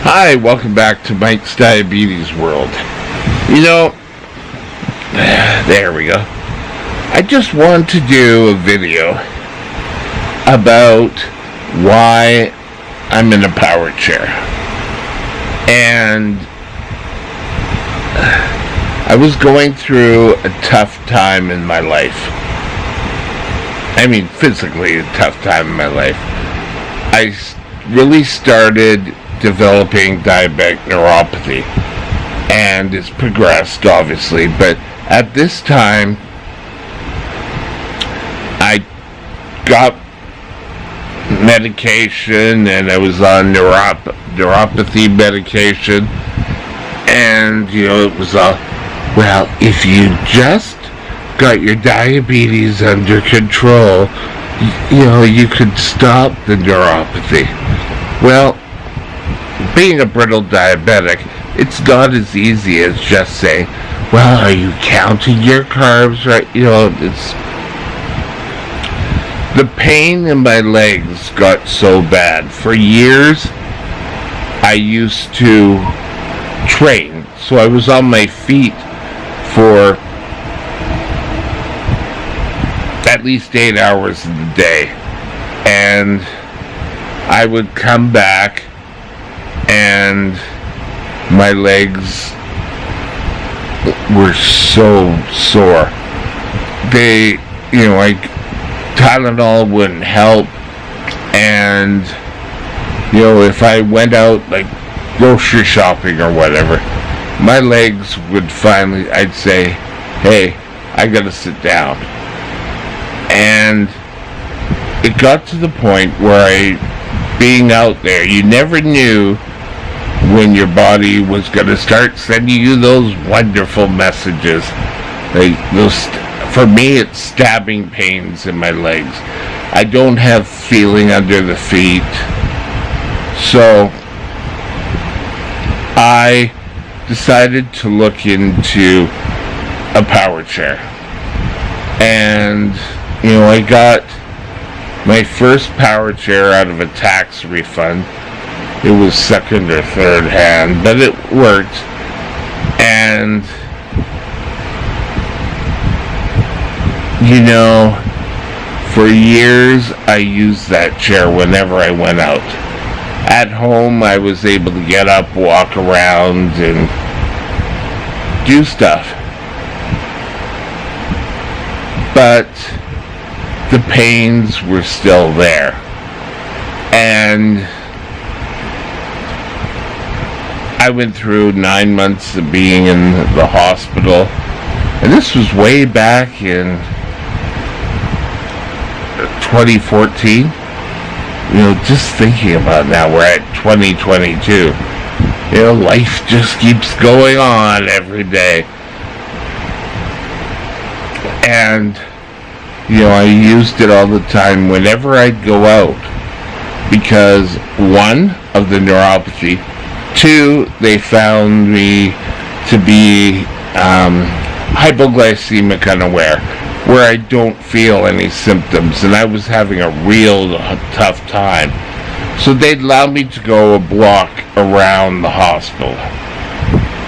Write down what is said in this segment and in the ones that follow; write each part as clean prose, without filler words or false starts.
Hi, welcome back to Mike's Diabetes World. You know, there we go. I just want to do a video about why I'm in a power chair. And I was going through a tough time in my life. I mean, physically a tough time in my life. I really started developing diabetic neuropathy, and it's progressed obviously, but at this time I got medication and I was on neuropathy medication, and it was well, if you just got your diabetes under control, you could stop the neuropathy. Well, being a brittle diabetic, it's not as easy as just saying, well, are you counting your carbs right? It's the pain in my legs got so bad. For years, I used to train, so I was on my feet for at least 8 hours in the day, and I would come back and my legs were so sore. Tylenol wouldn't help, and if I went out like grocery shopping or whatever, my legs would finally, I'd say, hey, I gotta sit down. And it got to the point where being out there, you never knew when your body was going to start sending you those wonderful messages. For me, it's stabbing pains in my legs. I don't have feeling under the feet. So I decided to look into a power chair. And, I got my first power chair out of a tax refund. It was second or third hand, but it worked. And, for years I used that chair whenever I went out. At home, I was able to get up, walk around, and do stuff. But the pains were still there. And I went through 9 months of being in the hospital, and this was way back in 2014. Just thinking about now, we're at 2022. Life just keeps going on every day. And, I used it all the time whenever I'd go out, because one, of the neuropathy, two, they found me to be hypoglycemic unaware. where I don't feel any symptoms, and I was having a real tough time. So they'd allow me to go a block around the hospital.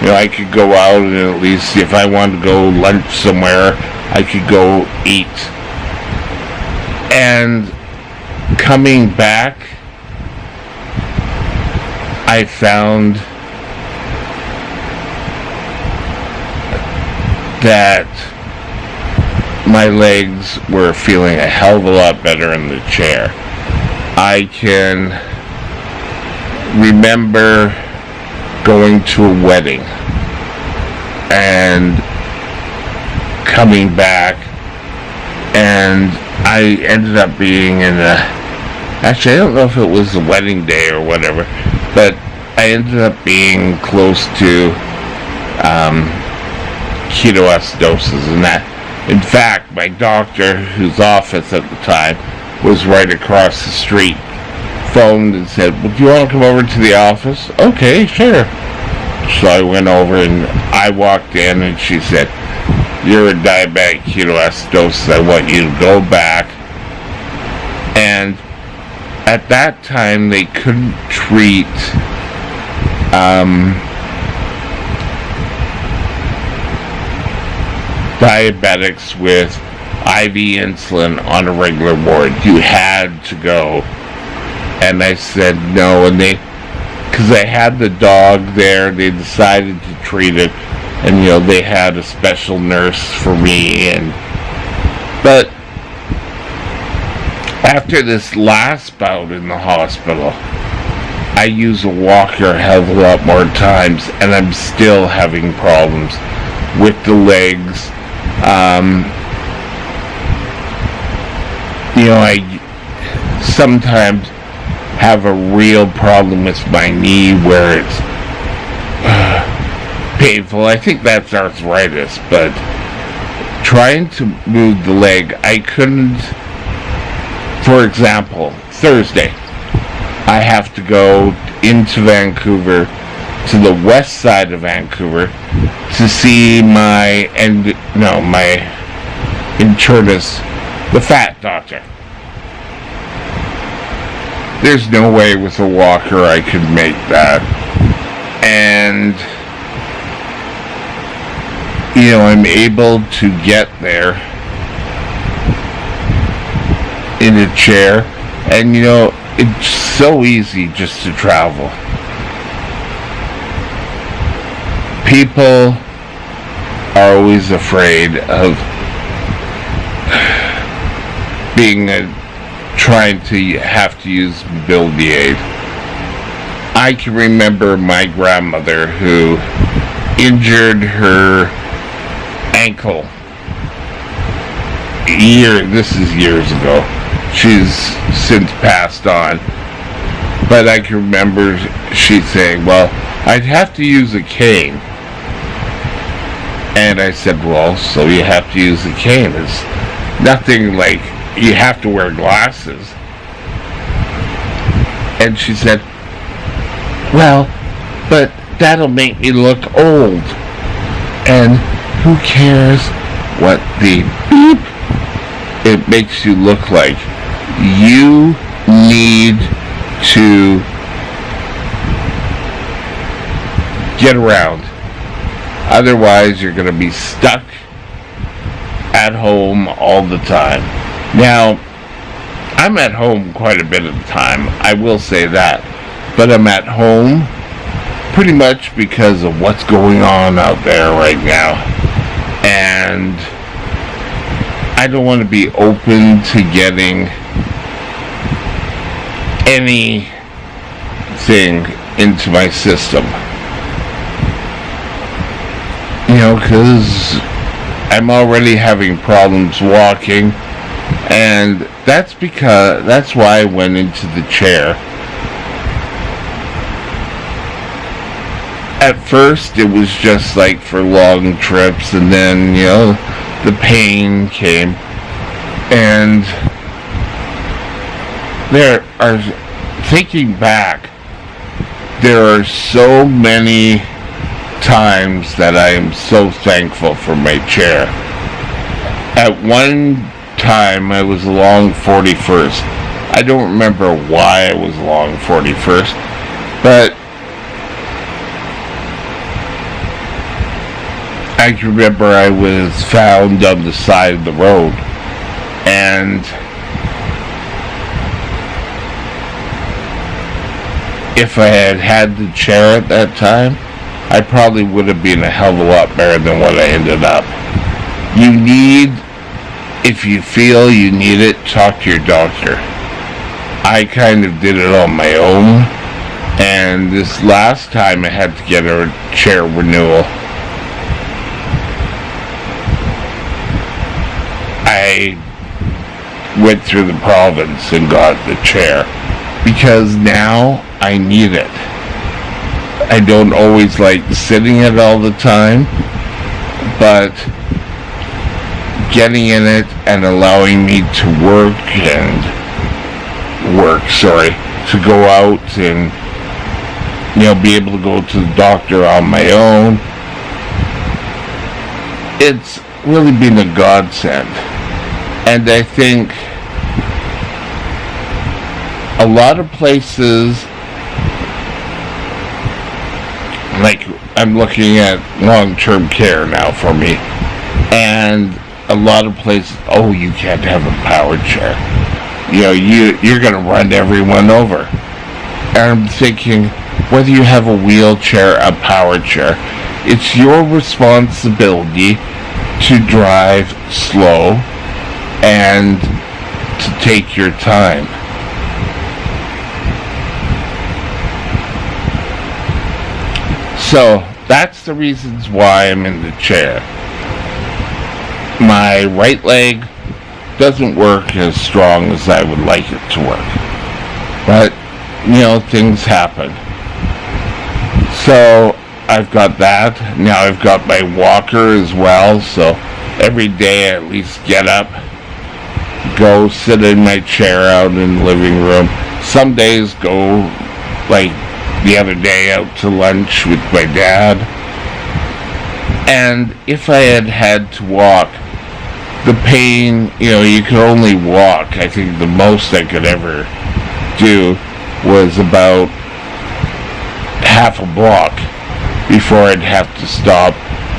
I could go out and at least if I wanted to go lunch somewhere, I could go eat. And coming back, I found that my legs were feeling a hell of a lot better in the chair. I can remember going to a wedding and coming back, and I ended up being in actually I don't know if it was the wedding day or whatever, but I ended up being close to ketoacidosis, and that, in fact, my doctor, whose office at the time was right across the street, phoned and said, well, do you want to come over to the office? Okay, sure. So I went over and I walked in and she said, you're a diabetic ketoacidosis, I want you to go back. And at that time they couldn't treat diabetics with IV insulin on a regular ward. You had to go. And I said no, and because I had the dog there, they decided to treat it, and they had a special nurse for me. But after this last bout in the hospital, I use a walker a hell of a lot more times, and I'm still having problems with the legs. I sometimes have a real problem with my knee where it's painful. I think that's arthritis, but trying to move the leg, I couldn't. For example, Thursday, I have to go into Vancouver, to the west side of Vancouver, to see my internist, the fat doctor. There's no way with a walker I could make that. And, I'm able to get there in a chair. And, it's so easy just to travel. People are always afraid of trying to have to use mobility aid. I can remember my grandmother who injured her ankle. This is years ago. She's since passed on. But I can remember she saying, well, I'd have to use a cane. And I said, well, so you have to use a cane. It's nothing like you have to wear glasses. And she said, well, but that'll make me look old. And who cares what the beep it makes you look like? You need to get around. Otherwise, you're going to be stuck at home all the time. Now, I'm at home quite a bit of the time, I will say that. But I'm at home pretty much because of what's going on out there right now. And I don't want to be open to getting anything into my system. Because I'm already having problems walking, and that's why I went into the chair. At first, it was just like for long trips, and then, the pain came, and thinking back, there are so many times that I am so thankful for my chair. At one time, I was along 41st. I don't remember why I was along 41st, but I can remember I was found on the side of the road, and if I had had the chair at that time, I probably would have been a hell of a lot better than what I ended up. You need, if you feel you need it, talk to your doctor. I kind of did it on my own, and this last time I had to get a chair renewal. I went through the province and got the chair because now I need it. I don't always like sitting it all the time, but getting in it and allowing me to to go out and, be able to go to the doctor on my own. It's really been a godsend. And I think a lot of places, like I'm looking at long-term care now for me, and a lot of places, oh, you can't have a powered chair. You're going to run everyone over. And I'm thinking, whether you have a wheelchair, a powered chair, it's your responsibility to drive slow and to take your time. So that's the reasons why I'm in the chair. My right leg doesn't work as strong as I would like it to work. But, things happen. So I've got that. Now I've got my walker as well. So every day I at least get up, go sit in my chair out in the living room. Some days go, like the other day, out to lunch with my dad. And if I had had to walk, the pain, you could only walk. I think the most I could ever do was about half a block before I'd have to stop,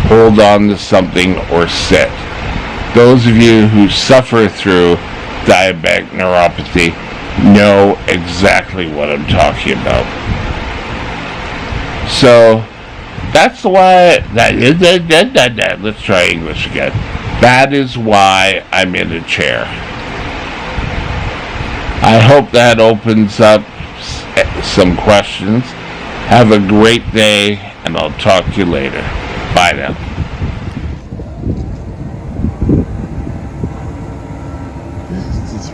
hold on to something, or sit. Those of you who suffer through diabetic neuropathy know exactly what I'm talking about. So that's why let's try English again. That is why I'm in a chair. I hope that opens up some questions. Have a great day, and I'll talk to you later. Bye now. This is